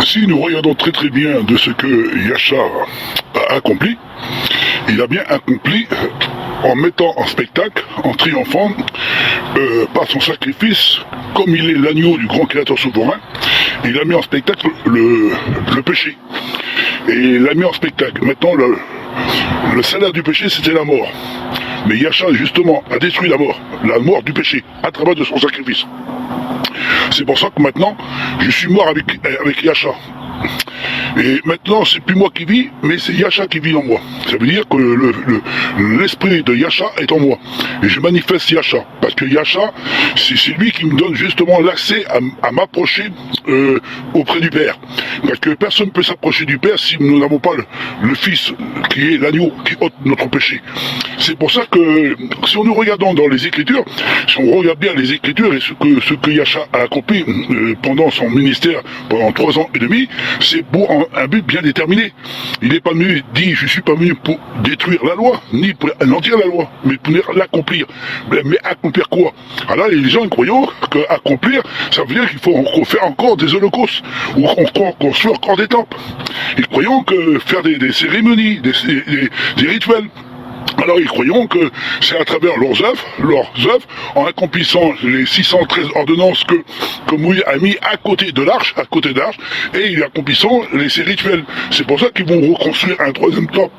Si nous regardons très très bien de ce que Yasha a accompli, il a bien accompli en mettant en spectacle, en triomphant, par son sacrifice, comme il est l'agneau du grand créateur souverain, il a mis en spectacle le péché. Et il l'a mis en spectacle. Maintenant, le salaire du péché, c'était la mort. Mais Yasha, justement, a détruit la mort du péché, à travers de son sacrifice. C'est pour ça que maintenant, je suis mort avec Yasha. Et maintenant, c'est plus moi qui vis, mais c'est Yasha qui vit en moi. Ça veut dire que l'esprit de Yasha est en moi. Et je manifeste Yasha. Parce que Yasha, c'est lui qui me donne justement l'accès à m'approcher auprès du Père. Parce que personne ne peut s'approcher du Père si nous n'avons pas le Fils, qui est l'agneau, qui ôte notre péché. C'est pour ça que, si nous regardons dans les Écritures, si on regarde bien les Écritures et ce que Yasha a accompli pendant son ministère, pendant 3 ans et demi, c'est pour un but bien déterminé. Il n'est pas venu dire, je suis pas venu pour détruire la loi, ni pour anéantir la loi, mais pour l'accomplir. Mais accomplir quoi? Alors les gens croyant qu'accomplir, ça veut dire qu'il faut faire encore des holocaustes, ou construire encore des temples. Ils croyant que faire des cérémonies, des rituels. Alors ils croyons que c'est à travers leurs œuvres, en accomplissant les 613 ordonnances que Moïse a mis à côté de l'arche, et ils accomplissant ces rituels. C'est pour ça qu'ils vont reconstruire un 3e temple,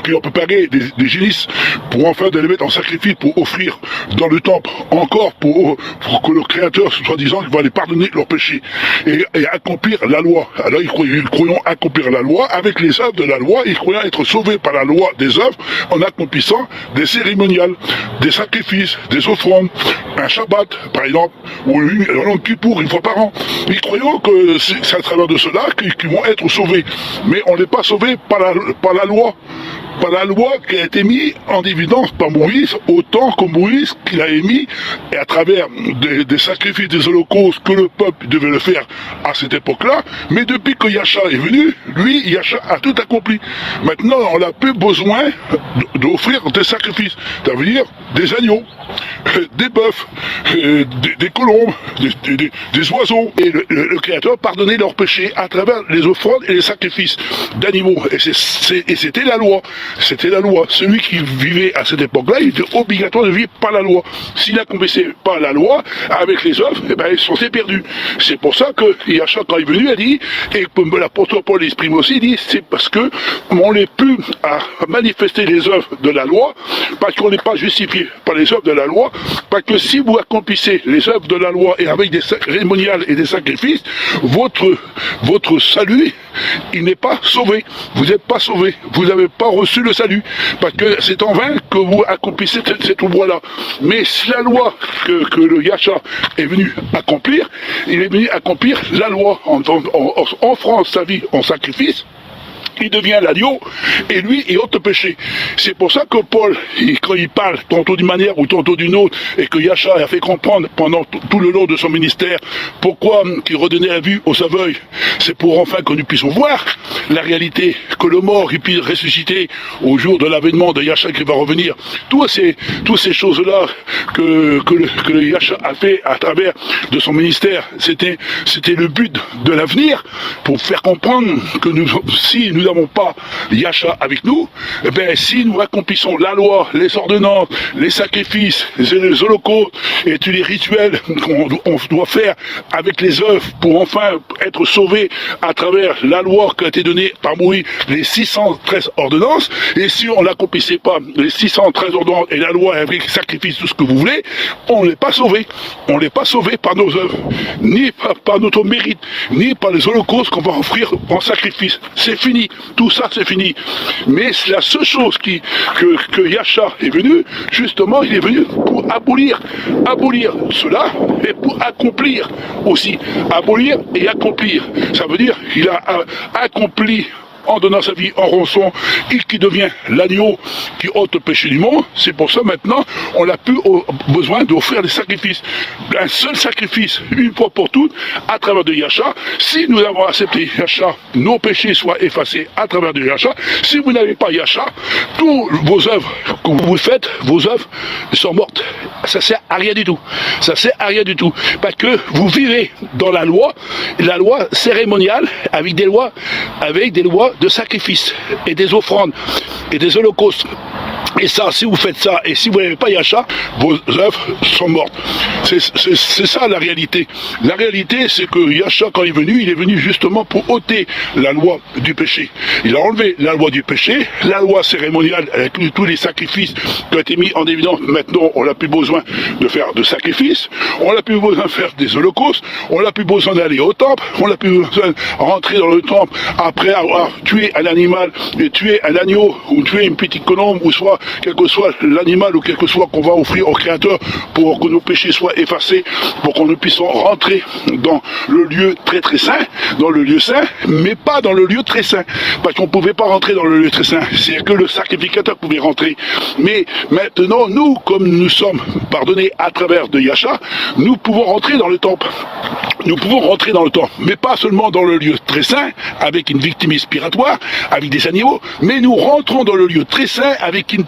qui leur préparer des génisses pour enfin de les mettre en sacrifice, pour offrir dans le temple, encore pour que le Créateur, soi-disant, va les pardonner leurs péchés, et accomplir la loi. Alors ils croyons accomplir la loi avec les œuvres de la loi, ils croyons être sauvés par la loi des œuvres, en accomplissant des cérémoniales, des sacrifices, des offrandes, un Shabbat, par exemple, ou un Yom Kippour, une fois par an. Ils croyons que c'est à travers de cela qu'ils vont être sauvés. Mais on n'est pas sauvés par la loi. Par la loi qui a été mise en évidence par Moïse, autant que Moïse qui l'a émis, et à travers des sacrifices, des holocaustes que le peuple devait le faire à cette époque-là. Mais depuis que Yasha est venu, lui, Yasha a tout accompli. Maintenant, on n'a plus besoin d'offrir des sacrifices. Ça veut dire des agneaux, des bœufs, des colombes, des oiseaux. Et le Créateur pardonnait leurs péchés à travers les offrandes et les sacrifices d'animaux. Et c'était la loi. C'était la loi. Celui qui vivait à cette époque-là, il était obligatoire de vivre par la loi. S'il n'accomplissait pas la loi, avec les œuvres, eh ben, ils sont perdus. C'est pour ça que Yasha, quand il est venu, a dit, et comme l'apôtre Paul l'exprime aussi, il dit, c'est parce que on n'est plus à manifester les œuvres de la loi, parce qu'on n'est pas justifié par les œuvres de la loi, parce que si vous accomplissez les œuvres de la loi et avec des cérémoniales et des sacrifices, votre salut, il n'est pas sauvé. Vous n'êtes pas sauvé. Vous n'avez pas reçu le salut. Parce que c'est en vain que vous accomplissez cette loi-là. Mais si la loi que le Yasha est venu accomplir, il est venu accomplir la loi en offrant sa vie en sacrifice. Il devient l'agneau, et lui, il ôte le péché. C'est pour ça que Paul, quand il parle, tantôt d'une manière ou tantôt d'une autre, et que Yasha a fait comprendre pendant tout le long de son ministère, pourquoi il redonnait la vue aux aveugles, c'est pour enfin que nous puissions voir la réalité, que le mort il puisse ressusciter au jour de l'avènement de Yasha qui va revenir. Toutes ces choses-là que le Yasha a fait à travers de son ministère, c'était le but de l'avenir, pour faire comprendre que si nous n'avons pas Yasha avec nous, eh bien, si nous accomplissons la loi, les ordonnances, les sacrifices, les holocaustes et tous les rituels qu'on doit faire avec les œuvres pour enfin être sauvés à travers la loi qui a été donnée par Moïse, les 613 ordonnances, et si on n'accomplissait pas les 613 ordonnances et la loi avec les sacrifices, tout ce que vous voulez, on n'est pas sauvé. On n'est pas sauvé par nos œuvres, ni par notre mérite, ni par les holocaustes qu'on va offrir en sacrifice. C'est fini. Tout ça, c'est fini. Mais c'est la seule chose que Yasha est venu, justement, il est venu pour abolir cela, et pour accomplir aussi. Abolir et accomplir. Ça veut dire qu'il a accompli en donnant sa vie en rançon, et qui devient l'agneau qui ôte le péché du monde. C'est pour ça maintenant, on n'a plus besoin d'offrir des sacrifices. Un seul sacrifice, une fois pour toutes, à travers de Yahshua. Si nous avons accepté Yahshua, nos péchés soient effacés à travers de Yahshua. Si vous n'avez pas Yahshua, toutes vos œuvres que vous faites, vos œuvres sont mortes. Ça sert à rien du tout. Ça sert à rien du tout. Parce que vous vivez dans la loi cérémoniale, avec des lois de sacrifice et des offrandes et des holocaustes. Et ça, si vous faites ça, et si vous n'avez pas Yahshua, vos œuvres sont mortes. C'est ça la réalité. La réalité, c'est que Yahshua, quand il est venu justement pour ôter la loi du péché. Il a enlevé la loi du péché, la loi cérémoniale, avec tous les sacrifices qui ont été mis en évidence. Maintenant, on n'a plus besoin de faire de sacrifices, on n'a plus besoin de faire des holocaustes, on n'a plus besoin d'aller au temple, on n'a plus besoin de rentrer dans le temple après avoir tué un animal, et tué un agneau, ou tué une petite colombe, ou soit quel que soit l'animal ou quel que soit qu'on va offrir au Créateur pour que nos péchés soient effacés, pour qu'on ne puisse rentrer dans le lieu très très saint, dans le lieu saint, mais pas dans le lieu très saint, parce qu'on ne pouvait pas rentrer dans le lieu très saint, c'est que le sacrificateur pouvait rentrer. Mais maintenant, nous, comme nous sommes pardonnés à travers de Yahshua, nous pouvons rentrer dans le temple. Nous pouvons rentrer dans le temple, mais pas seulement dans le lieu très saint, avec une victime expiratoire, avec des animaux, mais nous rentrons dans le lieu très saint avec une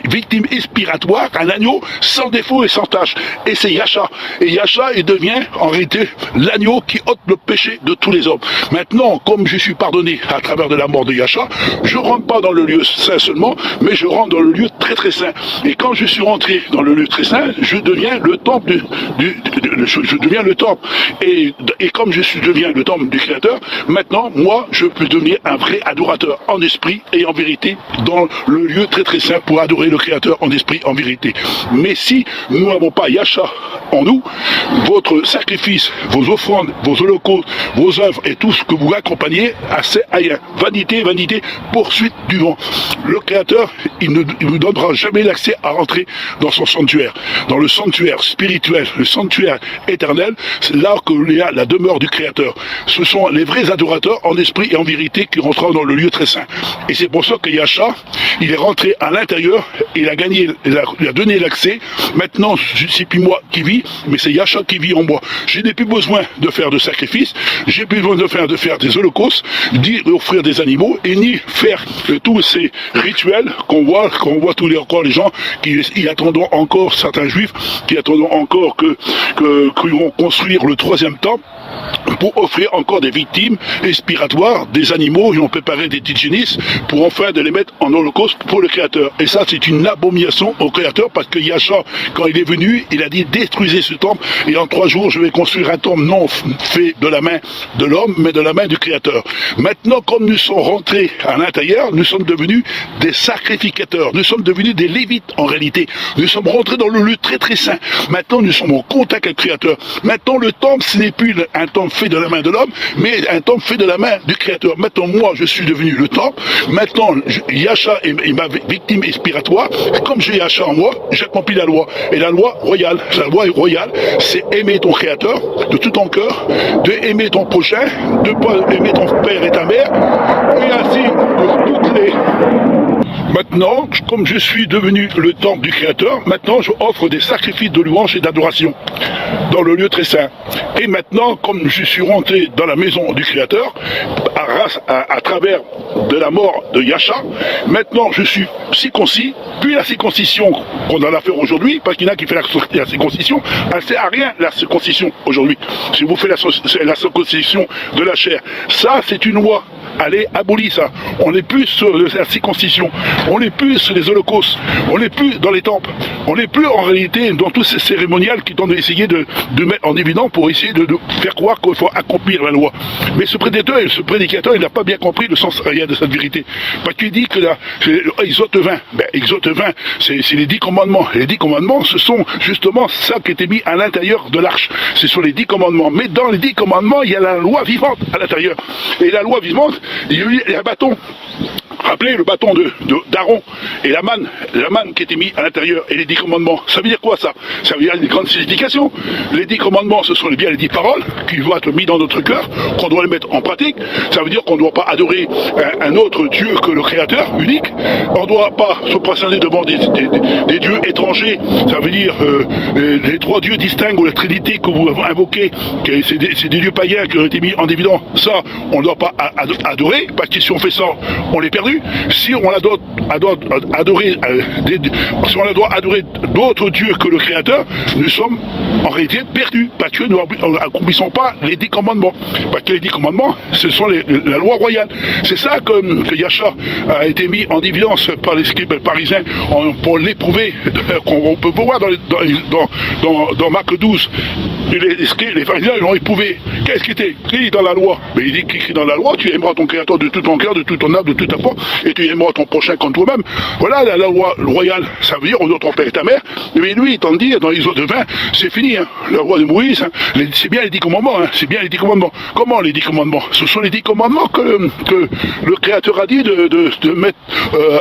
victime expiratoire, un agneau sans défaut et sans tâche. Et c'est Yahshua. Et Yahshua, il devient en réalité l'agneau qui ôte le péché de tous les hommes. Maintenant, comme je suis pardonné à travers de la mort de Yahshua, je ne rentre pas dans le lieu saint seulement, mais je rentre dans le lieu très très saint. Et quand je suis rentré dans le lieu très saint, je deviens le temple je deviens le temple. Et comme deviens le temple du Créateur, maintenant, moi, je peux devenir un vrai adorateur en esprit et en vérité dans le lieu très très saint pour adorer le Créateur en esprit, en vérité. Mais si nous n'avons pas Yahshua en nous, votre sacrifice, vos offrandes, vos holocaustes, vos œuvres et tout ce que vous accompagnez, c'est rien. Vanité, vanité, poursuite du vent. Le Créateur, il ne vous donnera jamais l'accès à rentrer dans son sanctuaire, dans le sanctuaire spirituel, le sanctuaire éternel. C'est là qu'il y a la demeure du Créateur. Ce sont les vrais adorateurs en esprit et en vérité qui rentreront dans le lieu très saint. Et c'est pour ça que Yahshua, il est rentré à l'intérieur, il a gagné, il a donné l'accès. Maintenant, c'est plus moi qui vis, mais c'est Yahshua qui vit en moi. Je n'ai plus besoin de faire de sacrifices, j'ai plus besoin de faire des holocaustes, d'y offrir des animaux, et ni faire tous ces rituels qu'on voit tous les gens qui attendront encore, certains juifs, qui attendront encore qu'ils vont construire le troisième temple, pour offrir encore des victimes expiratoires, des animaux, ils ont préparé des tigénis pour enfin de les mettre en holocauste pour le Créateur. Et ça, c'est une abomination au Créateur, parce que Yahshua, quand il est venu, il a dit détruisez ce temple, et en 3 jours, je vais construire un temple non fait de la main de l'homme, mais de la main du Créateur. Maintenant, comme nous sommes rentrés à l'intérieur, nous sommes devenus des sacrificateurs, nous sommes devenus des lévites en réalité. Nous sommes rentrés dans le lieu très très saint. Maintenant, nous sommes en contact avec le Créateur. Maintenant, le temple, ce n'est plus un temple fait de la main de l'homme, mais un temple fait de la main du Créateur. Maintenant, moi, je suis devenu le temple. Maintenant, Yahshua est ma victime expiratoire. Comme j'ai Yahshua en moi, j'accomplis la loi. Et la loi royale, c'est aimer ton Créateur de tout ton cœur, de aimer ton prochain, de pas aimer ton père et ta mère, et ainsi de toutes les... Maintenant, comme je suis devenu le temple du Créateur, maintenant je offre des sacrifices de louange et d'adoration dans le lieu très saint. Et maintenant, comme je suis rentré dans la maison du Créateur, à travers de la mort de Yahshua, maintenant je suis circoncis, puis la circoncision qu'on en a fait aujourd'hui, parce qu'il y en a qui fait la circoncision, elle ne sert à rien la circoncision aujourd'hui. Si vous faites la circoncision de la chair, ça c'est une loi. Allez, abolis ça. On n'est plus sur la circoncision, on n'est plus sur les holocaustes, on n'est plus dans les temples, on n'est plus en réalité dans tous ces cérémoniales qui tentent d'essayer de mettre en évidence pour essayer de faire croire qu'il faut accomplir la loi. Mais ce prédicateur, il n'a pas bien compris le sens réel de cette vérité. Parce qu'il dit que Exode 20, Exode 20, c'est les 10 commandements. Et les 10 commandements, ce sont justement ça qui était mis à l'intérieur de l'arche. Ce sont les 10 commandements. Mais dans les 10 commandements, il y a la loi vivante à l'intérieur. Et la loi vivante, il y a un bâton. Rappelez le bâton d'Aaron et la manne qui était mis à l'intérieur et les 10 commandements. Ça veut dire quoi ça? Ça veut dire une grande signification. Les 10 commandements, ce sont bien les 10 paroles qui doivent être mis dans notre cœur, qu'on doit les mettre en pratique. Ça veut dire qu'on ne doit pas adorer un autre Dieu que le Créateur unique. On ne doit pas se prosterner devant des dieux étrangers. Ça veut dire les 3 dieux distincts ou la Trinité que vous invoquez, c'est des dieux païens qui ont été mis en évidence. Ça, on ne doit pas adorer, parce que si on fait ça, on les perdu. Si on doit adorer d'autres dieux que le Créateur, nous sommes en réalité perdus, parce que nous n'accomplissons pas les 10 commandements. Parce que les 10 commandements, ce sont la loi royale. C'est ça que Yasha a été mis en évidence par les scribes parisiens pour l'éprouver, qu'on peut voir dans Marc 12. Les pharisiens l'ont éprouvé. Qu'est-ce qui était écrit dans la loi? Mais il dit qu'écrit dans la loi, tu aimeras ton Créateur de tout ton cœur, de toute ton âme, de toute ta force, et tu aimeras ton prochain comme toi-même. Voilà la loi royale. Ça veut dire on doit ton père et ta mère. Mais lui, il t'en dit, dans l'Exode 20, c'est fini. Hein. La loi de Moïse, hein. C'est bien les 10 commandements. Hein. C'est bien les 10 commandements. Comment les 10 commandements? Ce sont les 10 commandements que le Créateur a dit de mettre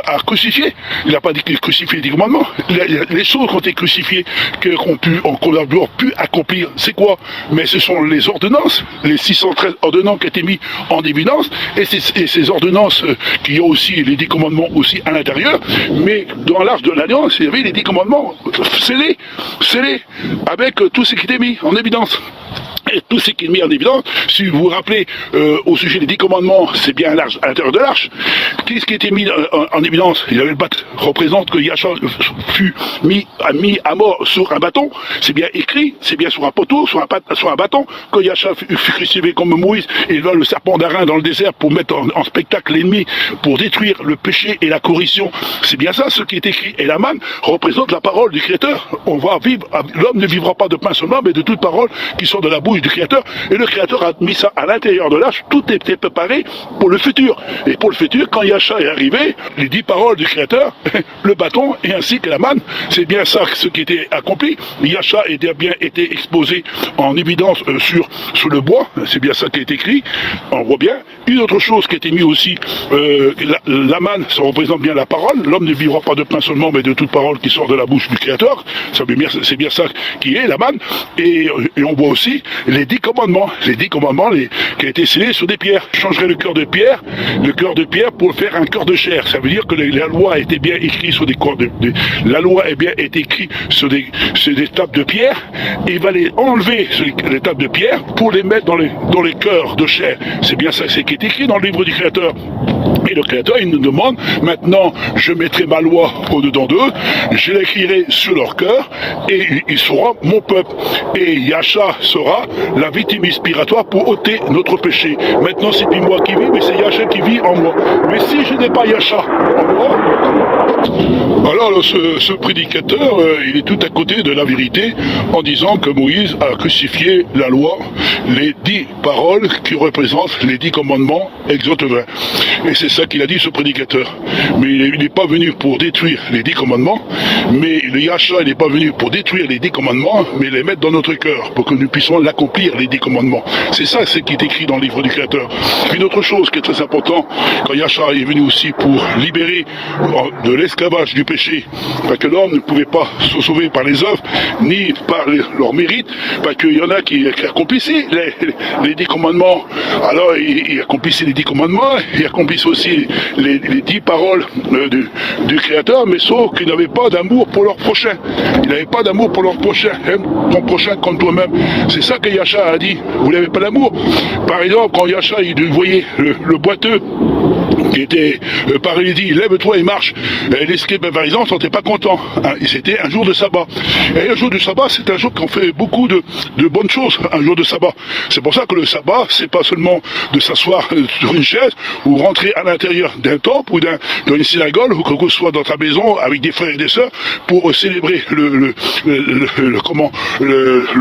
à crucifier. Il n'a pas dit qu'il crucifiait les 10 commandements. Les choses qui ont été crucifiées, qu'on a pu accomplir, c'est quoi? Mais ce sont les ordonnances, les 613 ordonnances qui ont été mises en évidence, et ces ordonnances qui ont aussi les 10 commandements aussi à l'intérieur, mais dans l'arche de l'alliance, il y avait les 10 commandements scellés, avec tout ce qui était mis en évidence. Et tout ce qui est mis en évidence, si vous vous rappelez au sujet des 10 commandements, c'est bien à l'intérieur de l'arche. Qu'est-ce qui était mis en évidence? Il y avait le bâton, représente que Yasha fut mis à mort sur un bâton. C'est bien écrit, c'est bien sur un poteau, sur un bâton, que Yasha fut crucifié comme Moïse, et là le serpent d'airain dans le désert pour mettre en spectacle l'ennemi, pour détruire le péché et la corruption. C'est bien ça ce qui est écrit. Et la manne représente la parole du Créateur. On va vivre, l'homme ne vivra pas de pain seulement, mais de toute parole qui sort de la bouche du Créateur, et le Créateur a mis ça à l'intérieur de l'arche. Tout était préparé pour le futur. Et pour le futur, quand Yasha est arrivé, les 10 paroles du Créateur, le bâton et ainsi que la manne, c'est bien ça ce qui était accompli. Yasha a bien été exposé en évidence sur le bois, c'est bien ça qui est écrit, on voit bien. Une autre chose qui a été mise aussi, la manne, ça représente bien la parole. L'homme ne vivra pas de pain seulement, mais de toute parole qui sort de la bouche du Créateur. C'est bien ça qui est la manne. Et on voit aussi les 10 commandements, qui ont été scellés sur des pierres. Je changerai le cœur de pierre pour faire un cœur de chair. Ça veut dire que la loi a été bien écrite sur des corps la loi est bien été écrite sur des tables de pierre, et il va les enlever les tables de pierre pour les mettre dans les cœurs de chair. C'est bien ça, c'est qui est écrit dans le livre du Créateur. Et le Créateur, il nous demande, maintenant, je mettrai ma loi au-dedans d'eux, je l'écrirai sur leur cœur, et il sera mon peuple. Et Yasha sera la victime inspiratoire pour ôter notre péché. Maintenant, c'est plus moi qui vis, mais c'est Yasha qui vit en moi. Mais si je n'ai pas Yasha en moi, alors ce prédicateur, il est tout à côté de la vérité, en disant que Moïse a crucifié la loi, les 10 paroles qui représentent les 10 commandements, Exode 20. Et c'est ça qu'il a dit, ce prédicateur. Mais il n'est pas venu pour détruire les 10 commandements, mais le Yasha, il n'est pas venu pour détruire les 10 commandements, mais les mettre dans notre cœur, pour que nous puissions l'accomplir, les 10 commandements. C'est ça, ce qui est écrit dans le livre du Créateur. Une autre chose qui est très importante, quand Yasha est venu aussi pour libérer de l'esclavage du péché, parce que l'homme ne pouvait pas se sauver par les œuvres, ni par leur mérite, parce qu'il y en a qui accomplissaient les 10 commandements. Alors, ils accomplissaient les 10 commandements, ils accomplissaient aussi les 10 paroles du Créateur, mais sauf qu'ils n'avaient pas d'amour pour leur prochain. Ils n'avaient pas d'amour pour leur prochain. Aime ton prochain comme toi-même. C'est ça que Yasha a dit. Vous n'avez pas d'amour. Par exemple, quand Yasha, il voyait le boiteux, qui était paralysie, lève-toi et marche. Les scribes pharisiens ne s'étaient pas contents. Hein. C'était un jour de sabbat. Et un jour de sabbat, c'est un jour qu'on fait beaucoup de bonnes choses, un jour de sabbat. C'est pour ça que le sabbat, c'est pas seulement de s'asseoir sur une chaise ou rentrer à l'intérieur d'un temple ou d'une synagogue ou que ce soit dans ta maison avec des frères et des sœurs pour célébrer le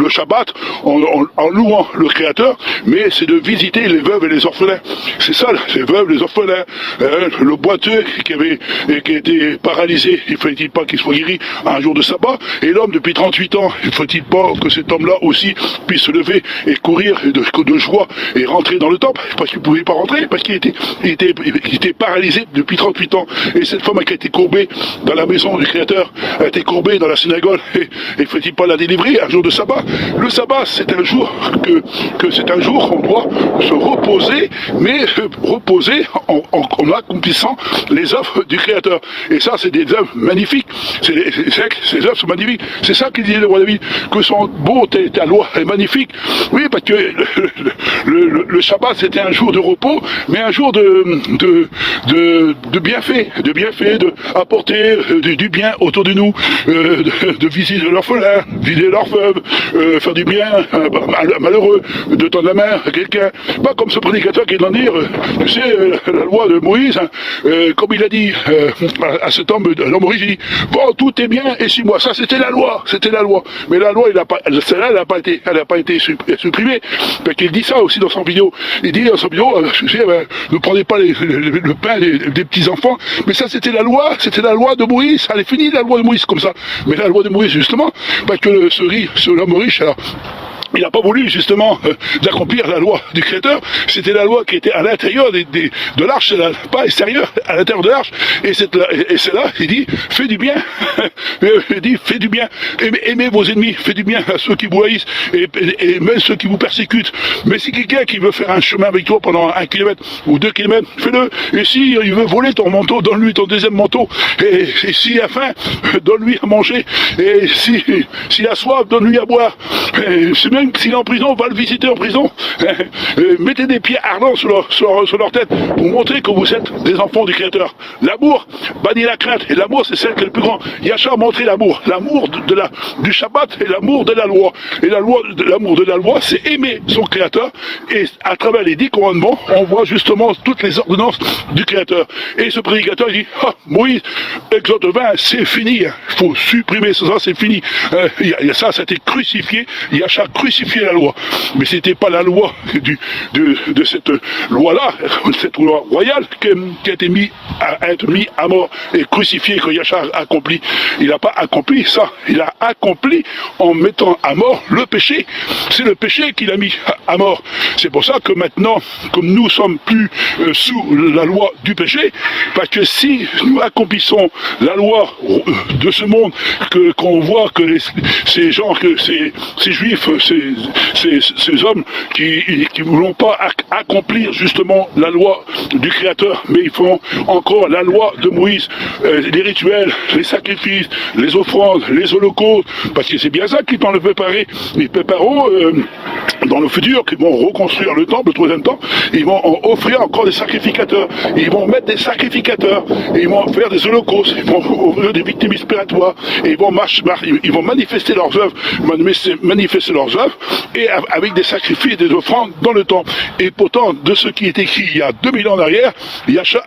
Shabbat en louant le Créateur, mais c'est de visiter les veuves et les orphelins. C'est ça, les veuves, les orphelins, le boiteux qui a été paralysé, il ne fallait-il pas qu'il soit guéri un jour de sabbat? Et l'homme depuis 38 ans, il ne faut-il pas que cet homme-là aussi puisse se lever et courir de joie et rentrer dans le temple, parce qu'il ne pouvait pas rentrer, parce qu'il était paralysé depuis 38 ans. Et cette femme qui a été courbée dans la maison du Créateur, a été courbée dans la synagogue, et faut-il pas la délivrer un jour de sabbat? Le sabbat, c'est un jour que c'est un jour qu'on doit se reposer, mais reposer en accomplissant les œuvres du Créateur. Et ça, c'est des œuvres magnifiques. Ces œuvres sont magnifiques. C'est ça qu'il disait le roi David, que son beau, ta loi est magnifique. Oui, parce que le Shabbat, c'était un jour de repos, mais un jour de bienfait, de apporter du bien autour de nous, de visiter l'orphelin, visiter l'orfèvre, faire du bien à malheureux, de tendre la main à quelqu'un. Pas comme ce prédicateur qui est de dire, tu sais, la loi de Moïse, comme il a dit à cet homme, l'homme riche, il dit, bon, tout est bien, et 6 mois. Ça, c'était la loi. Mais la loi, celle-là, elle n'a pas été supprimée. Parce qu'il dit ça aussi dans son vidéo. Il dit dans son vidéo, tu sais, ne prenez pas le pain des petits-enfants. Mais ça, c'était la loi de Moïse. Elle est finie, la loi de Moïse, comme ça. Mais la loi de Moïse, justement, parce que l'homme riche, alors, il n'a pas voulu justement d'accomplir la loi du Créateur. C'était la loi qui était à l'intérieur de l'arche, pas extérieure, à l'intérieur de l'arche. Et c'est là, il dit, fais du bien. Il dit, fais du bien. Aimez vos ennemis, faites du bien à ceux qui vous haïssent et même ceux qui vous persécutent. Mais si quelqu'un qui veut faire un chemin avec toi pendant 1 kilomètre ou 2 kilomètres, fais-le. Et si il veut voler ton manteau, donne-lui ton deuxième manteau. Et s'il a faim, donne-lui à manger. Et s'il a soif, donne-lui à boire. C'est même s'il est en prison, va le visiter en prison. Mettez des pieds ardents sur leur tête pour montrer que vous êtes des enfants du Créateur. L'amour bannit la crainte. Et l'amour, c'est celle qui est le plus grand. Yahshua a montré l'amour. L'amour du Shabbat et l'amour de la loi. Et l'amour de la loi, c'est aimer son Créateur. Et à travers les 10 commandements, on voit justement toutes les ordonnances du Créateur. Et ce prédicateur, il dit, Moïse, Exode 20, c'est fini. Il faut supprimer ça, c'est fini. Ça a été crucifié. Yahshua a crucifié la loi. Mais c'était pas la loi de cette loi-là, cette loi royale qui a été mise à mort et crucifiée que Yahshua a accompli. Il n'a pas accompli ça. Il a accompli en mettant à mort le péché. C'est le péché qu'il a mis à mort. C'est pour ça que maintenant, comme nous sommes plus sous la loi du péché, parce que si nous accomplissons la loi de ce monde, qu'on voit que ces gens, que ces juifs, ces hommes qui ne voulont pas accomplir justement la loi du Créateur, mais ils font encore la loi de Moïse, les rituels, les sacrifices, les offrandes, les holocaustes, parce que c'est bien ça qu'ils vont le préparer. Ils prépareront dans le futur, qu'ils vont reconstruire le temple, le 3e temple, ils vont offrir encore des sacrificateurs, ils vont mettre des sacrificateurs, ils vont faire des holocaustes, ils vont offrir des victimes expiratoires, et ils vont manifester leurs œuvres, et avec des sacrifices, des offrandes dans le temple. Et pourtant, de ce qui est écrit il y a 2000 ans en arrière,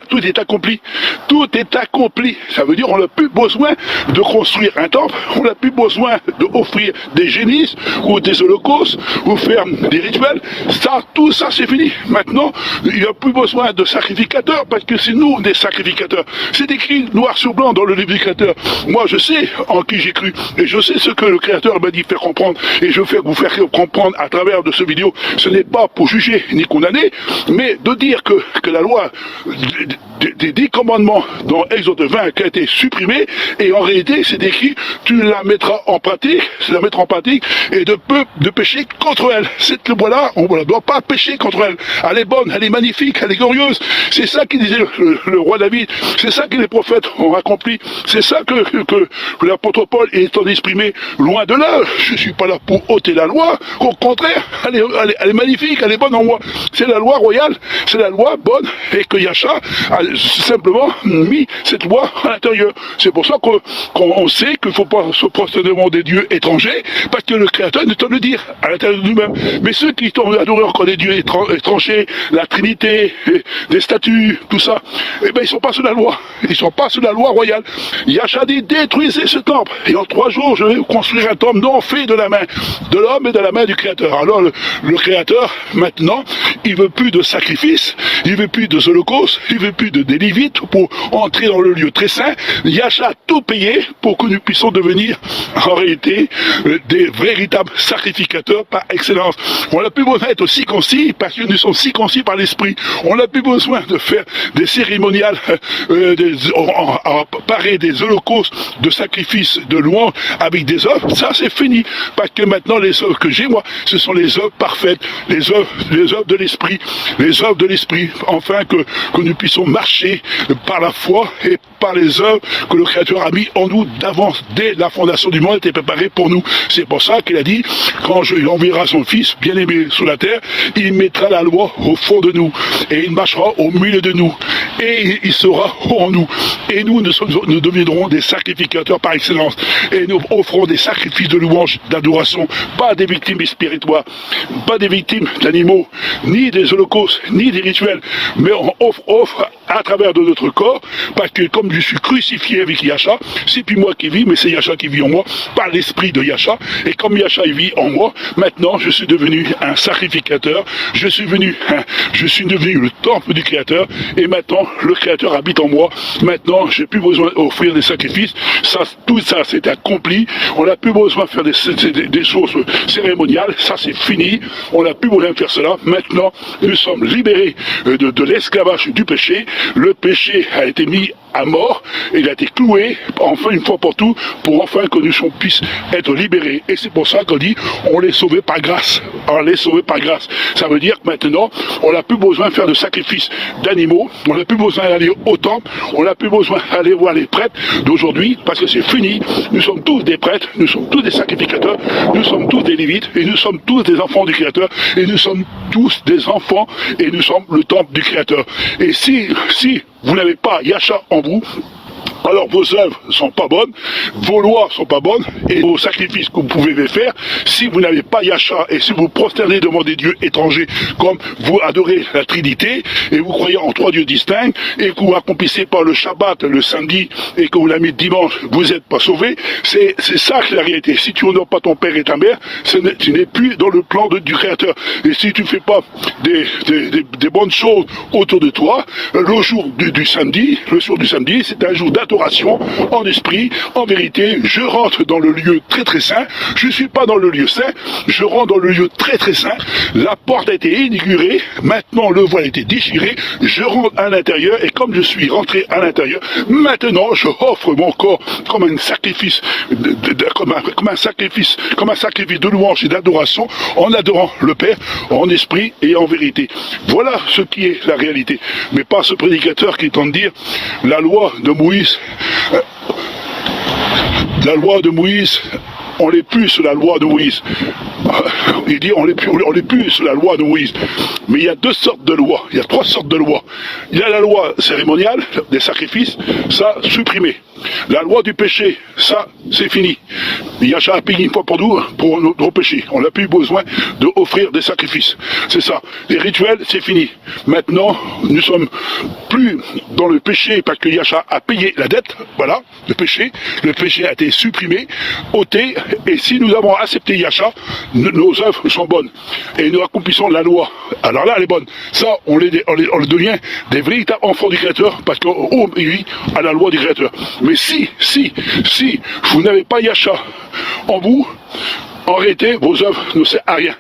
tout est accompli. Tout est accompli. Ça veut dire qu'on n'a plus besoin de construire un temple, on n'a plus besoin d'offrir des génisses ou des holocaustes ou faire des rituels. Tout ça c'est fini. Maintenant, il n'y a plus besoin de sacrificateurs parce que c'est nous des sacrificateurs. C'est écrit noir sur blanc dans le livre du Créateur. Moi je sais en qui j'ai cru et je sais ce que le Créateur m'a dit faire comprendre et je vais vous faire comprendre à travers de ce vidéo. Ce n'est pas pour juger ni condamner, mais de dire que la loi des 10 commandements dans Exode 20 qui a été supprimée, et en réalité c'est écrit, tu la mettras en pratique, et de pécher contre elle. Cette loi-là, on ne doit pas pécher contre elle. Elle est bonne, elle est magnifique, elle est glorieuse. C'est ça qui disait le roi David, c'est ça que les prophètes ont accompli, c'est ça que l'apôtre Paul est en exprimé. Loin de là, je ne suis pas là pour ôter la loi, au contraire, elle est magnifique, elle est bonne en moi. C'est la loi royale, c'est la loi bonne, et que Yahshua a simplement mis cette loi à l'intérieur. C'est pour ça qu'on sait qu'il ne faut pas se prosterner devant des dieux étrangers, parce que le Créateur ne peut le dire à l'intérieur de nous-mêmes. Mais ceux qui ont adoré encore des dieux étrangers, la Trinité, des statues, tout ça, eh ben ils sont pas sous la loi. Ils sont pas sous la loi royale. Yahshua dit, détruisez ce temple, et en 3 jours, je vais construire un temple non fait de la main de l'homme et de la main du Créateur. Alors le Créateur, maintenant, il veut plus de sacrifices, il veut plus de holocaustes, il veut plus des Lévites pour entrer dans le lieu très saint. Yahshua a tout payé pour que nous puissions devenir en réalité des véritables sacrificateurs par excellence. On n'a plus besoin d'être circoncis parce que nous sommes circoncis par l'esprit. On n'a plus besoin de faire des cérémoniales, parer des holocaustes de sacrifices, de louanges avec des œuvres. Ça c'est fini parce que maintenant les œuvres que j'ai moi, ce sont les œuvres parfaites, les œuvres de l'esprit, les œuvres de l'esprit, enfin que nous puissions marcher par la foi et par les œuvres que le Créateur a mis en nous d'avance, dès la fondation du monde était préparée pour nous. C'est pour ça qu'il a dit, quand il enverra son Fils bien-aimé sur la terre, il mettra la loi au fond de nous, et il marchera au milieu de nous, et il sera en nous, et nous deviendrons des sacrificateurs par excellence, et nous offrons des sacrifices de louange, d'adoration, pas des victimes spirituelles, pas des victimes d'animaux, ni des holocaustes, ni des rituels, mais on offre à travers de notre corps, parce que comme je suis crucifié avec Yahshua, c'est plus moi qui vis, mais c'est Yahshua qui vit en moi, par l'esprit de Yahshua, et comme Yahshua vit en moi, maintenant je suis devenu un sacrificateur, je suis devenu le temple du Créateur, et maintenant le Créateur habite en moi, maintenant j'ai plus besoin d'offrir des sacrifices, tout ça c'est accompli, on n'a plus besoin de faire des choses cérémoniales, ça c'est fini, on n'a plus besoin de faire cela, maintenant nous sommes libérés de l'esclavage du péché, le péché a été mis à mort, et il a été cloué, enfin une fois pour tout, pour enfin que nous puissions être libérés. Et c'est pour ça qu'on dit, on l'est sauvé par grâce. On l'est sauvé par grâce. Ça veut dire que maintenant, on n'a plus besoin de faire de sacrifices d'animaux, on n'a plus besoin d'aller au temple, on n'a plus besoin d'aller voir les prêtres d'aujourd'hui, parce que c'est fini. Nous sommes tous des prêtres, nous sommes tous des sacrificateurs, nous sommes tous des Lévites, et nous sommes tous des enfants du Créateur, et nous sommes tous des enfants, et nous sommes le temple du Créateur. Et si vous n'avez pas Yahshua en vous, alors vos œuvres sont pas bonnes, vos lois sont pas bonnes, et vos sacrifices que vous pouvez faire, si vous n'avez pas Yahshua, et si vous prosternez devant des dieux étrangers, comme vous adorez la Trinité, et vous croyez en 3 dieux distincts, et que vous accomplissez pas le Shabbat le samedi, et que vous l'avez dimanche, vous n'êtes pas sauvé, c'est ça que la réalité. Si tu honores pas ton père et ta mère, tu n'es plus dans le plan du Créateur. Et si tu fais pas des bonnes choses autour de toi, le jour du samedi, c'est un jour d'adoration en esprit, en vérité. Je rentre dans le lieu très très saint, je suis pas dans le lieu saint, je rentre dans le lieu très très saint, la porte a été inaugurée, maintenant le voile a été déchiré, je rentre à l'intérieur, et comme je suis rentré à l'intérieur, maintenant je offre mon corps comme un sacrifice, comme un sacrifice de louange et d'adoration, en adorant le Père, en esprit et en vérité. Voilà ce qui est la réalité, mais pas ce prédicateur qui tente de dire la loi de Moïse, on n'est plus sur la loi de Moïse. Il dit on n'est plus sur la loi de Moïse. Mais il y a 2 sortes de lois, il y a 3 sortes de lois. Il y a la loi cérémoniale, des sacrifices, ça supprimé. La loi du péché, ça c'est fini. Yahshua a payé une fois pour nous pour nos péchés. On n'a plus besoin d'offrir des sacrifices. C'est ça. Les rituels, c'est fini. Maintenant, nous sommes plus dans le péché parce que Yahshua a payé la dette. Voilà, le péché. Le péché a été supprimé, ôté. Et si nous avons accepté Yahshua, nos œuvres sont bonnes. Et nous accomplissons la loi. Alors là, elle est bonne. Ça, on devient des véritables enfants du Créateur parce qu'on obéit à la loi du Créateur. Mais si vous n'avez pas Yahshua en vous, en réalité, vos œuvres ne servent à rien.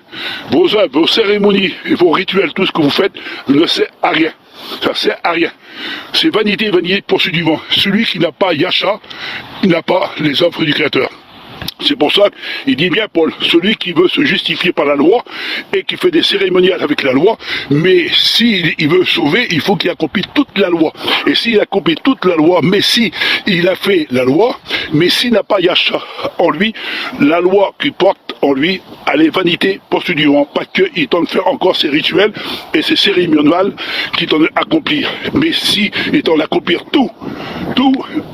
Vos œuvres, vos cérémonies, vos rituels, tout ce que vous faites ne sert à rien. Ça sert à rien. C'est vanité poursuite du vent. Celui qui n'a pas Yahshua, il n'a pas les œuvres du Créateur. C'est pour ça qu'il dit bien Paul, celui qui veut se justifier par la loi et qui fait des cérémoniales avec la loi, mais s'il veut sauver, il faut qu'il accomplisse toute la loi. Et s'il accomplit toute la loi, mais si il a fait la loi, mais s'il n'a pas Yahshua en lui, la loi qu'il porte en lui, elle est vanité poursuite du vent, parce qu'il tente de faire encore ses rituels et ses cérémoniales qu'il tente d'accomplir. Mais si il tente d'accomplir tout,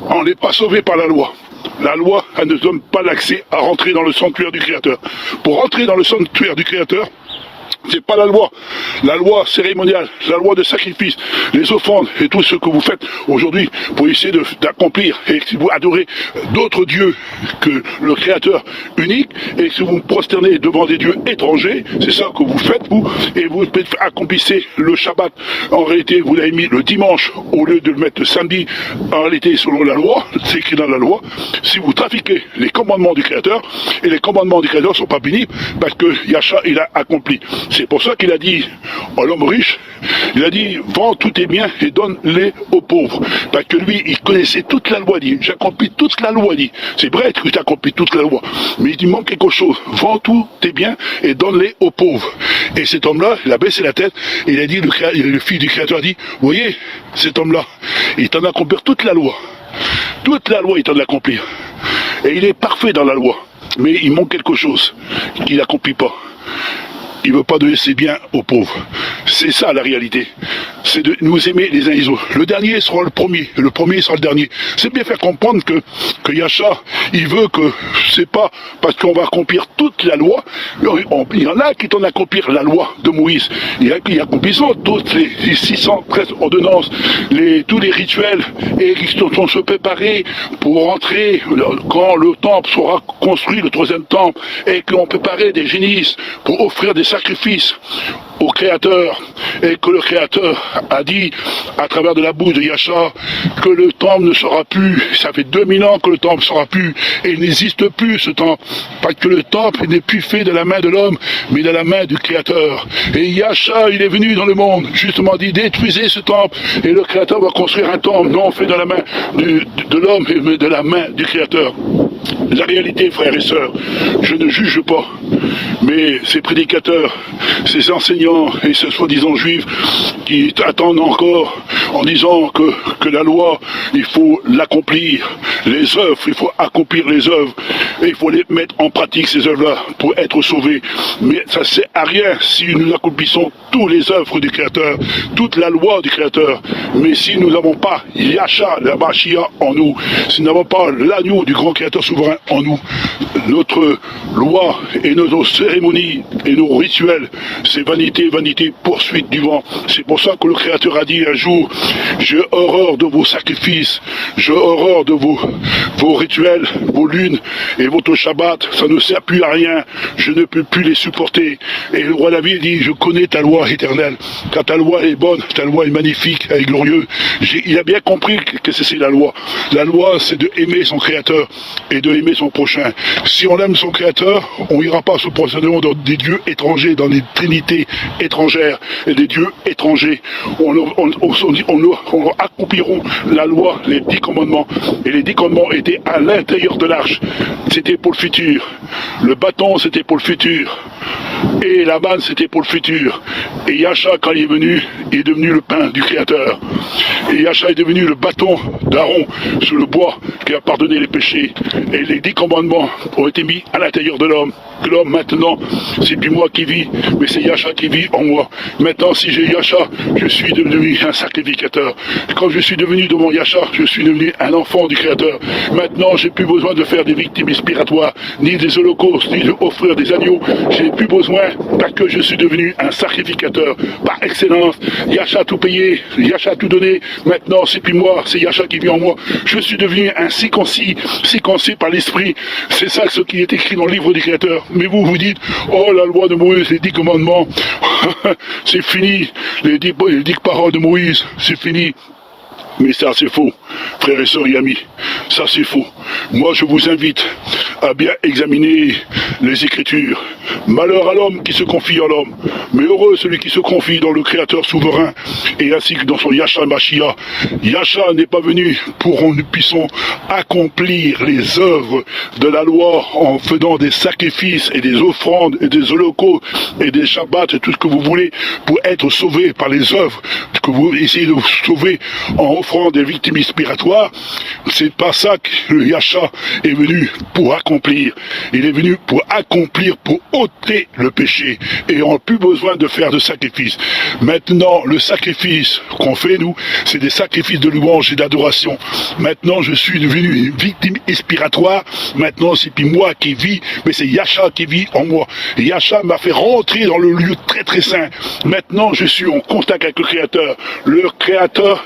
on n'est pas sauvé par la loi. La loi, elle ne donne pas l'accès à rentrer dans le sanctuaire du Créateur. Pour rentrer dans le sanctuaire du Créateur, C'est pas la loi cérémoniale, la loi de sacrifice, les offrandes et tout ce que vous faites aujourd'hui pour essayer d'accomplir. Et si vous adorez d'autres dieux que le Créateur unique, et si vous vous prosternez devant des dieux étrangers, c'est ça que vous faites, vous, et vous accomplissez le Shabbat. En réalité, vous l'avez mis le dimanche au lieu de le mettre le samedi. En réalité, selon la loi, c'est écrit dans la loi, si vous trafiquez les commandements du Créateur, et les commandements du Créateur ne sont pas punis parce que Yahshua, il a accompli. C'est pour ça qu'il a dit à l'homme riche, il a dit, vends tous tes biens et donne-les aux pauvres. Parce que lui, il connaissait toute la loi, il dit, j'accomplis toute la loi, dit. C'est vrai que tu accomplis toute la loi, mais il manque quelque chose. Vends tous tes biens et donne-les aux pauvres. Et cet homme-là, il a baissé la tête et il a dit, le fils du Créateur a dit, vous voyez, cet homme-là, il est en train d'accomplir toute la loi. Toute la loi est en train d'accomplir. Et il est parfait dans la loi. Mais il manque quelque chose qu'il n'accomplit pas. Il ne veut pas donner ses biens aux pauvres. C'est ça la réalité. C'est de nous aimer les uns les autres. Le dernier sera le premier sera le dernier. C'est bien faire comprendre que Yahshua, il veut que c'est pas parce qu'on va accomplir toute la loi. Il y en a qui vont accomplir la loi de Moïse. Il y a qui accomplissent toutes les 613 ordonnances, tous les rituels, et qui sont se préparer pour rentrer quand le temple sera construit, le troisième temple, et qu'on préparait des génisses pour offrir des sacrifices au Créateur, et que le Créateur a dit à travers de la bouche de Yahshua que le temple ne sera plus. Ça fait 2000 ans que le temple ne sera plus, et il n'existe plus ce temple, parce que le temple n'est plus fait de la main de l'homme, mais de la main du Créateur. Et Yahshua, il est venu dans le monde, justement dit, détruisez ce temple, et le Créateur va construire un temple, non fait de la main de l'homme, mais de la main du Créateur. La réalité, frères et sœurs, je ne juge pas, mais ces prédicateurs, ces enseignants et ces soi-disant juifs qui attendent encore en disant que la loi, il faut l'accomplir, les œuvres, il faut accomplir les œuvres, et il faut les mettre en pratique, ces œuvres-là, pour être sauvés. Mais ça ne sert à rien si nous accomplissons toutes les œuvres du Créateur, toute la loi du Créateur, mais si nous n'avons pas Yahshua, la Mashiach en nous, si nous n'avons pas l'agneau du grand Créateur souverain en nous, notre loi et nos cérémonies et nos rituels, c'est vanité, vanité, poursuite du vent. C'est pour ça que le Créateur a dit un jour, j'ai horreur de vos sacrifices, j'ai horreur de vos rituels, vos lunes et votre Shabbat, ça ne sert plus à rien, je ne peux plus les supporter. Et le roi David dit, je connais ta loi éternelle, car ta loi est bonne, ta loi est magnifique, elle est glorieuse. Il a bien compris que c'est la loi. La loi, c'est de aimer son Créateur et de aimer son prochain. Si on aime son Créateur, on n'ira pas se prosterner dans des dieux étrangers, dans des trinités étrangères et des dieux étrangers. On accompliront la loi, les 10 commandements. Et les 10 commandements étaient à l'intérieur de l'arche. C'était pour le futur. Le bâton, c'était pour le futur. Et la manne, c'était pour le futur. Et Yahshua, quand il est devenu le pain du Créateur. Et Yahshua est devenu le bâton d'Aaron sur le bois qui a pardonné les péchés. Et les 10 commandements ont été mis à l'intérieur de l'homme. L'homme maintenant, c'est plus moi qui vis, mais c'est Yahshua qui vit en moi. Maintenant, si j'ai Yahshua, je suis devenu un sacrificateur. Quand je suis devenu devant Yahshua, je suis devenu un enfant du Créateur. Maintenant, j'ai plus besoin de faire des victimes expiratoires, ni des holocaustes, ni d'offrir des agneaux. J'ai plus besoin parce que je suis devenu un sacrificateur par excellence. Yahshua a tout payé, Yahshua a tout donné. Maintenant, c'est plus moi, c'est Yahshua qui vit en moi. Je suis devenu un circoncis par l'esprit. C'est ça ce qui est écrit dans le livre du Créateur. Mais vous, vous dites, oh, la loi de Moïse, les 10 commandements, c'est fini. Les 10 paroles de Moïse, c'est fini. Mais ça, c'est faux, frères et sœurs et amis. Ça, c'est faux. Moi, je vous invite à bien examiner les Écritures. Malheur à l'homme qui se confie en l'homme, mais heureux celui qui se confie dans le Créateur souverain, et ainsi que dans son Yahshua Mashiach. Yahshua n'est pas venu pour que nous puissions accomplir les œuvres de la loi en faisant des sacrifices et des offrandes et des holocaustes et des shabbats et tout ce que vous voulez pour être sauvés par les œuvres que vous essayez de vous sauver en offrant des victimes expiratoires. C'est pas pas ça que le Yasha est venu pour accomplir. Il est venu pour accomplir, pour ôter le péché. Et on n'a plus besoin de faire de sacrifice. Maintenant, le sacrifice qu'on fait, nous, c'est des sacrifices de louange et d'adoration. Maintenant, je suis devenu une victime expiratoire. Maintenant, c'est plus moi qui vis, mais c'est Yasha qui vit en moi. Et Yasha m'a fait rentrer dans le lieu très très saint. Maintenant, je suis en contact avec le Créateur. Le Créateur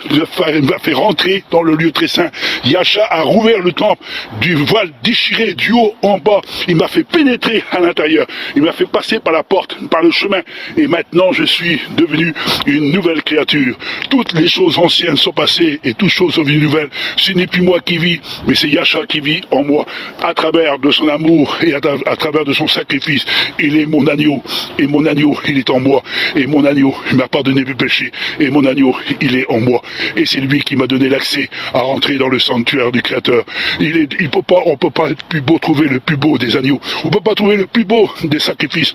m'a fait rentrer dans le lieu très saint. Yasha a rouvert le temple du voile déchiré du haut en bas. Il m'a fait pénétrer à l'intérieur. Il m'a fait passer par la porte, par le chemin. Et maintenant, je suis devenu une nouvelle créature. Toutes les choses anciennes sont passées et toutes choses sont devenues nouvelles. Ce n'est plus moi qui vis, mais c'est Yasha qui vit en moi. À travers de son amour et à travers de son sacrifice, il est mon agneau. Et mon agneau, il est en moi. Et mon agneau, il m'a pardonné mes péchés. Et mon agneau, il est en moi. Et c'est lui qui m'a donné l'accès à rentrer dans le sanctuaire du Créateur. On peut pas être plus beau, trouver le plus beau des agneaux. On peut pas trouver le plus beau des sacrifices.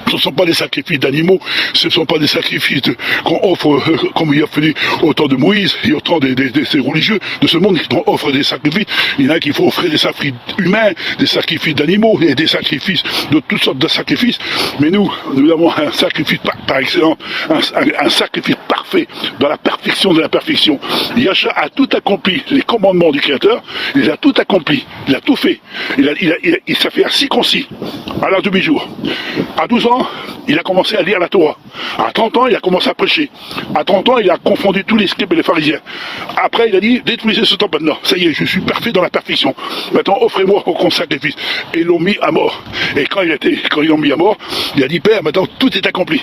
Ce ne sont pas des sacrifices d'animaux, ce ne sont pas des sacrifices qu'on offre, comme il a fallu au temps de Moïse et au temps de ces religieux de ce monde qui offrent des sacrifices. Il y en a qui faut offrir des sacrifices humains, des sacrifices d'animaux et des sacrifices de toutes sortes de sacrifices. Mais nous avons un sacrifice par excellence, un sacrifice parfait, dans la perfection de la perfection. Yasha a tout accompli, les commandements du Créateur, il a tout accompli, il a tout fait. Il s'est fait assis concis, à l'âge de 8 jours. À 12 ans, il a commencé à lire la Torah. À 30 ans, il a commencé à prêcher. À 30 ans, il a confondu tous les scribes et les pharisiens. Après, il a dit, détruisez ce temple maintenant. Ça y est, je suis parfait dans la perfection. Maintenant, offrez-moi aucun sacrifice. Et ils l'ont mis à mort. Et quand ils l'ont mis à mort, il a dit, Père, maintenant, tout est accompli.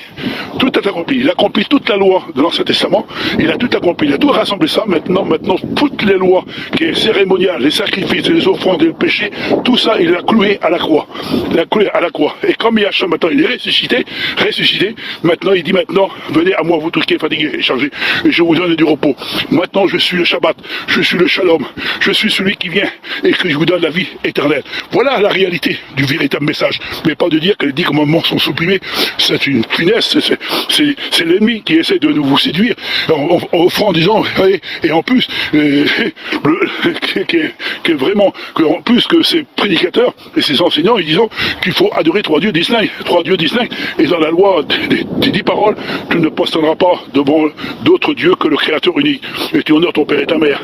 Tout est accompli. Il a accompli toute la loi de l'Ancien Testament. Il a tout accompli. Il a tout rassemblé ça. Maintenant, toutes les lois qui est cérémoniales, les sacrifices, les offrandes et le péché, tout ça, il l'a cloué à la croix. Il l'a cloué à la croix. Et comme Yahshua, maintenant, il est ressuscité, maintenant, il dit maintenant, venez à moi, vous tous qui êtes fatigués et chargés, et je vous donne du repos. Maintenant, je suis le Shabbat, je suis le Shalom, je suis celui qui vient et que je vous donne la vie éternelle. Voilà la réalité du véritable message. Mais pas de dire que les 10 commandements sont supprimés, c'est une funeste, c'est l'ennemi qui essaie de nous séduire en offrant en disant, et en plus, que vraiment, en plus que ces prédicateurs et ces enseignants, ils disent qu'il faut adorer 3 dieux distincts, et dans la loi des 10 paroles, tu ne posterneras pas devant d'autres dieux que le Créateur unique, et tu honores ton père et ta mère,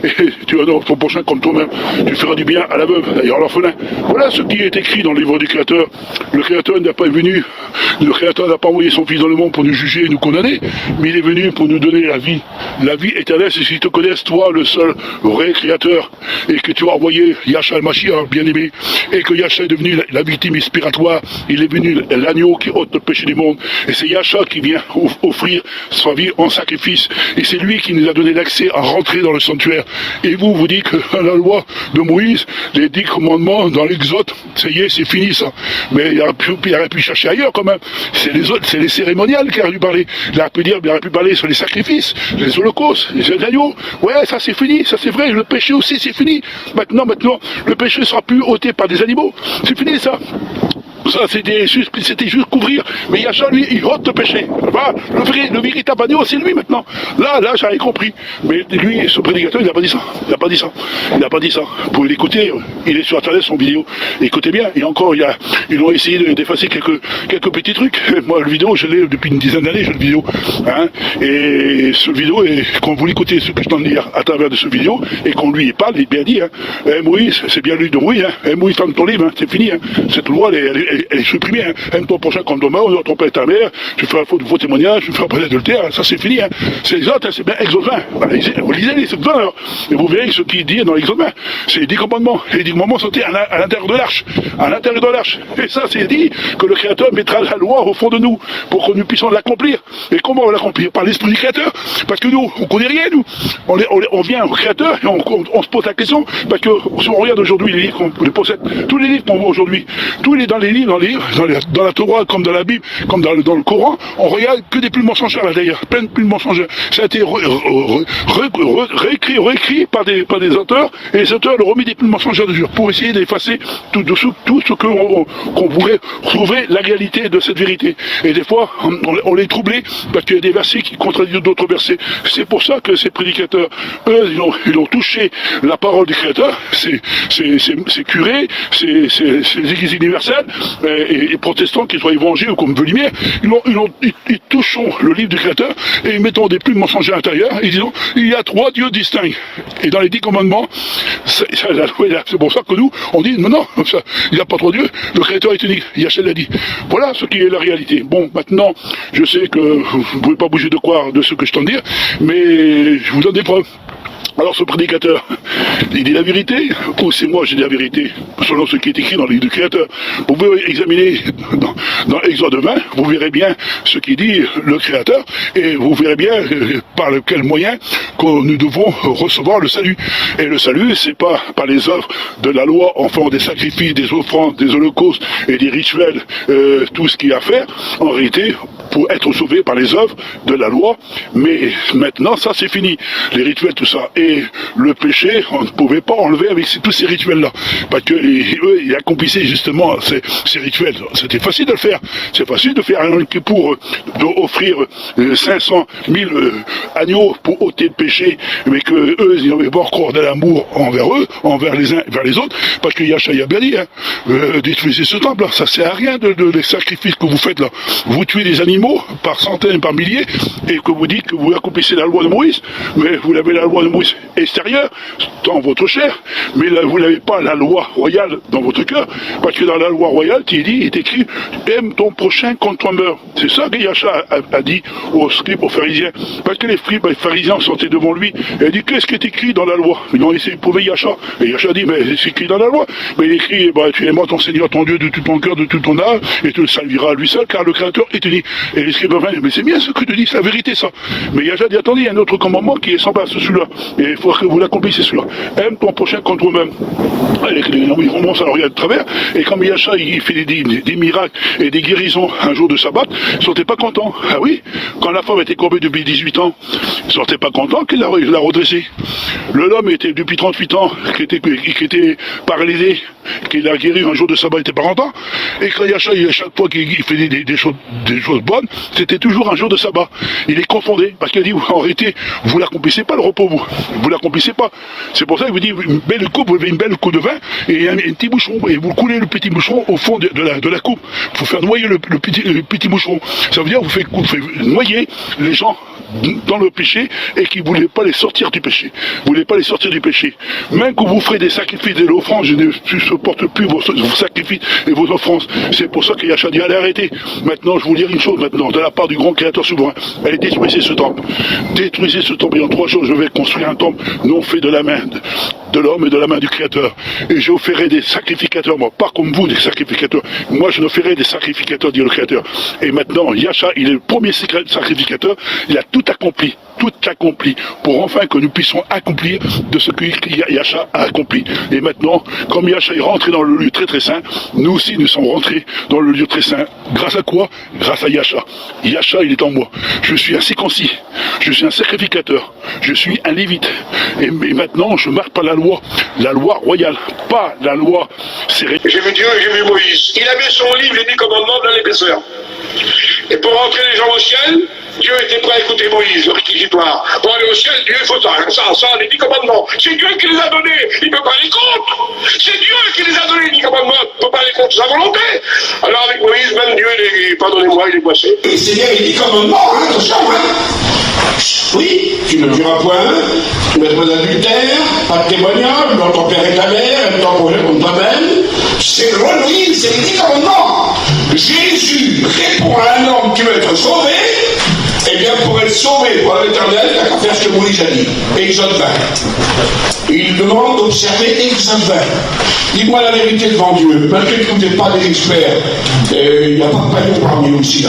et tu honores ton prochain comme toi-même, tu feras du bien à la veuve et à l'orphelin. Voilà ce qui est écrit dans le livre du Créateur. Le Créateur n'a pas venu, le Créateur n'a pas envoyé son Fils dans le monde pour nous juger et nous condamner, mais il est venu pour nous donner la vie éternelle. C'est si tu connaisses toi le seul vrai Créateur, et que tu as envoyé Yahshua el-Mashiach, bien-aimé, et que Yahshua est devenu la victime expiratoire, il est venu l'agneau qui ôte le péché du monde, et c'est Yahshua qui vient offrir sa vie en sacrifice, et c'est lui qui nous a donné l'accès à rentrer dans le sanctuaire. Et vous dites que la loi de Moïse, les 10 commandements dans l'Exode, ça y est, c'est fini ça. Mais il aurait pu chercher ailleurs quand même. C'est les cérémoniales qui auraient dû parler. Il aurait pu parler sur les sacrifices, les holocaustes, les agneaux. Ouais, ça c'est fini, ça c'est vrai, le péché aussi c'est fini. Maintenant, le péché ne sera plus ôté par des animaux. C'est fini ça. Ça, c'était juste couvrir. Mais Yahshua, lui, il ôte le péché. Voilà. Le véritable agneau, c'est lui maintenant. Là, j'avais compris. Mais lui, ce prédicateur, il n'a pas dit ça. Il n'a pas dit ça. Vous pouvez l'écouter. Il est sur Internet, son vidéo. Écoutez bien. Et encore, ils ont essayé d'effacer quelques petits trucs. Moi, le vidéo, je l'ai depuis une dizaine d'années, le vidéo. Hein. Et ce vidéo, quand vous l'écoutez, ce que je t'en dis à travers de ce vidéo, et qu'on lui parle, il est bien dit. Hein. Moïse, c'est bien lui de Moïse. Hein. Moïse, ferme ton livre. Hein. C'est fini. Hein. Cette loi, elle est supprimée. Hein. Aime ton prochain comme toi-même, honore ton père et ta mère, tu feras faux témoignage, tu feras pas d'adultère, ça c'est fini. Hein. C'est les autres, hein, c'est bien Exode 20. Voilà, vous lisez les Exode 20 alors, et vous verrez ce qui dit dans l'Exode 20. C'est les 10 commandements. Et les 10 commandements sont à l'intérieur de l'arche. À l'intérieur de l'arche. Et ça, c'est dit que le Créateur mettra la loi au fond de nous pour que nous puissions l'accomplir. Et comment on va l'accomplir? Par l'Esprit du Créateur. Parce que nous, on connaît rien, nous. On vient au Créateur et on se pose la question, parce que si on regarde aujourd'hui les livres qu'on possède, tous les livres qu'on voit aujourd'hui, tous les dans les livres, dans les livres, dans la Torah, comme dans la Bible, comme dans le Coran, on regarde que des plumes mensongères là d'ailleurs, plein de plumes mensongères. Ça a été réécrit par des auteurs, et les auteurs ont remis des plumes mensongères dessus pour essayer d'effacer tout ce qu'on pourrait trouver la réalité de cette vérité. Et des fois, on est troublé parce qu'il y a des versets qui contredisent d'autres versets. C'est pour ça que ces prédicateurs, eux, ils ont touché la parole du Créateur, c'est curés, c'est les églises universelles, et protestants, qu'ils soient évangéliques ou comme Velumière, ils touchent le livre du Créateur et ils mettent des plumes mensongères à l'intérieur et disons il y a 3 dieux distincts. Et dans les 10 commandements, c'est pour ça que nous, on dit non, il n'y a pas 3 dieux, le Créateur est unique. Yahshua l'a dit. Voilà ce qui est la réalité. Bon, maintenant, je sais que vous ne pouvez pas bouger de quoi de ce que je t'en dire, mais je vous donne des preuves. Alors ce prédicateur, il dit la vérité, ou c'est moi qui dis la vérité, selon ce qui est écrit dans le livre du Créateur. Vous pouvez examiner dans Exode 20, vous verrez bien ce qu'il dit le Créateur, et vous verrez bien par quel moyen que nous devons recevoir le salut. Et le salut, c'est pas par les œuvres de la loi, en faisant des sacrifices, des offrandes, des holocaustes et des rituels, tout ce qu'il y a à faire. En réalité, pour être sauvé par les œuvres de la loi, mais maintenant ça c'est fini, les rituels, tout ça. Et le péché, on ne pouvait pas enlever avec tous ces rituels-là, parce que eux, ils accomplissaient justement ces rituels. C'était facile de le faire, c'est facile de faire un pour offrir 500 000 agneaux pour ôter le péché, mais que eux, ils n'avaient pas encore de l'amour envers eux, envers les uns, vers les autres, parce que Yahshua a bien dit, détruisez ce temple-là, ça sert à rien les sacrifices que vous faites là. Vous tuez des animaux par centaines, par milliers, et que vous dites que vous accomplissez la loi de Moïse, mais vous avez la loi de Moïse extérieure dans votre chair, mais là, vous n'avez pas la loi royale dans votre cœur, parce que dans la loi royale, il est écrit aime ton prochain comme toi-même. C'est ça que Yahshua a dit aux scribes, aux pharisiens, parce que les scribes et les pharisiens sortaient devant lui, et il dit qu'est-ce qui est écrit dans la loi? Ils ont essayé de prouver Yahshua, et Yahshua dit mais c'est écrit dans la loi, mais il écrit tu aimeras ton Seigneur ton Dieu de tout ton cœur, de toute ton âme, et tu le serviras à lui seul, car le Créateur est unique. Et les scribes mais c'est bien ce que tu dis, c'est la vérité ça. Mais Yahshua dit attendez, il y a un autre commandement qui est semblable à celui-là, et il faut que vous l'accomplissez celui-là. Aime ton prochain comme toi-même. Ils remontent à l'oreille de travers, et comme Yahshua il fait des miracles et des guérisons un jour de sabbat, ils ne sortaient pas contents. Ah oui, quand la femme était courbée depuis 18 ans, ils ne sortaient pas contents qu'il l'a redressée. L'homme était depuis 38 ans, qui était paralysé, qu'il a guéri un jour de sabbat, il n'était pas content. Et quand Yahshua, chaque fois qu'il faisait des choses bonnes, c'était toujours un jour de sabbat. Il est confondé, parce qu'il dit, en réalité, vous l'accomplissez pas le repos, vous l'accomplissez pas. C'est pour ça qu'il vous dit, une belle coupe, vous avez une belle coupe de vin, et un petit bouchon, et vous coulez le petit bouchon au fond de la coupe. Il faut faire noyer le petit bouchon. Ça veut dire, vous faites noyer les gens dans le péché, et qui ne voulaient pas les sortir du péché. Vous voulez pas les sortir du péché. Même que vous ferez des sacrifices et de l'offrande, je ne supporte plus vos sacrifices et vos offrandes. C'est pour ça que Yahshua dit, allez arrêtez. Maintenant, je vous dire une chose maintenant, de la part du grand Créateur souverain. Allez, détruisez ce temple. Détruisez ce temple, et en 3 jours, je vais construire un temple non fait de la main de l'homme et de la main du Créateur. Et je vous ferai des sacrificateurs, moi, pas comme vous, des sacrificateurs. Moi, je ne ferai des sacrificateurs, dit le Créateur. Et maintenant, Yahshua, il est le premier sacrificateur, il a tout accompli, pour enfin que nous puissions accomplir de ce que Yahshua a accompli. Et maintenant, comme Yahshua est rentré dans le lieu très très saint, nous aussi nous sommes rentrés dans le lieu très saint. Grâce à quoi? Grâce à Yahshua. Yahshua, il est en moi. Je suis un circoncis, je suis un sacrificateur, je suis un lévite. Et maintenant, je marque par la loi royale, pas la loi serrée. J'ai vu Dieu et j'ai vu Moïse. Il avait son livre, les 10 commandements dans l'épaisseur. Et pour rentrer les gens au ciel, Dieu était prêt à écouter Moïse, le réquisitoire. Pour aller au ciel, Dieu, il faut ça, les 10 commandements. C'est Dieu qui les a donnés, il ne peut pas les contre. C'est Dieu qui les a donnés, les 10 commandements, il ne peut pas les contre sa volonté. Alors avec Moïse, même Dieu, pardonnez-moi, il est boissé. C'est bien les 10 commandements, attention, Oui, tu ne tueras point, tu ne mettras pas d'adultère, pas de témoignage, dont ton père et ta mère, aime ton prochain comme toi-même. C'est le roi de Moïse, c'est les 10 commandements. Jésus répond à un homme qui veut être sauvé. Eh bien, pour être sauvé par l'Éternel, il n'y a qu'à faire ce que Moïse a dit. Exode 20. Il demande d'observer Exode 20. Dis-moi la vérité devant Dieu. Parce que vous n'êtes pas des experts. Il n'y a pas de paillon parmi nous ici.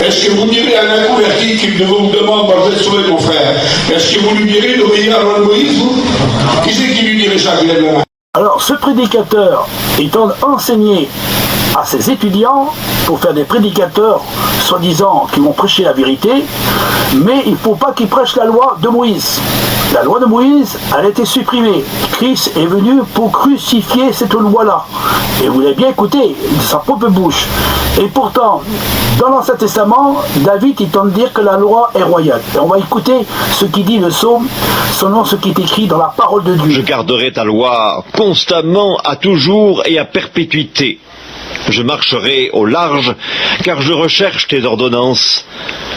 Est-ce que vous direz à un inconverti qui vous demande, moi je vais sauver mon frère, est-ce que vous lui direz d'obéir à la loi de Moïse, vous? Qui c'est qui lui dirait ça, qui lève la main? Alors ce prédicateur étant enseigné à ses étudiants pour faire des prédicateurs soi-disant qui vont prêcher la vérité, mais il ne faut pas qu'ils prêchent la loi de Moïse. La loi de Moïse, elle a été supprimée. Christ est venu pour crucifier cette loi-là. Et vous l'avez bien écouté de sa propre bouche. Et pourtant, dans l'Ancien Testament, David est en train de dire que la loi est royale. Et on va écouter ce qui dit le psaume selon ce qui est écrit dans la parole de Dieu. Je garderai ta loi constamment, à toujours et à perpétuité. Je marcherai au large, car je recherche tes ordonnances.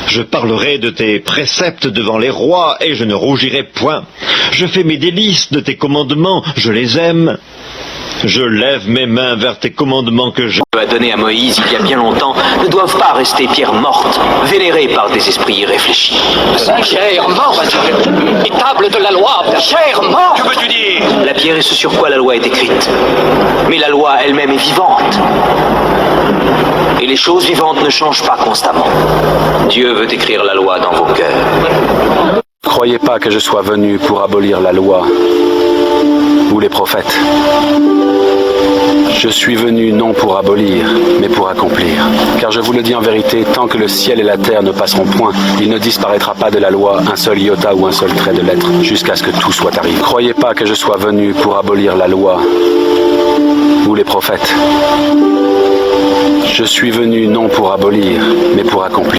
Je parlerai de tes préceptes devant les rois, et je ne rougirai point. Je fais mes délices de tes commandements, je les aime. Je lève mes mains vers tes commandements que je a donné à Moïse il y a bien longtemps ne doivent pas rester pierres mortes, vénérées par des esprits irréfléchis. Pierre morte, les tables de la loi, pierre morte. Que veux-tu dire? La pierre est ce sur quoi la loi est écrite. Mais la loi elle-même est vivante. Et les choses vivantes ne changent pas constamment. Dieu veut écrire la loi dans vos cœurs. Ne croyez pas que je sois venu pour abolir la loi ou les prophètes. Je suis venu non pour abolir, mais pour accomplir. Car je vous le dis en vérité, tant que le ciel et la terre ne passeront point, il ne disparaîtra pas de la loi un seul iota ou un seul trait de lettre, jusqu'à ce que tout soit arrivé. Ne croyez pas que je sois venu pour abolir la loi ou les prophètes. Je suis venu non pour abolir, mais pour accomplir.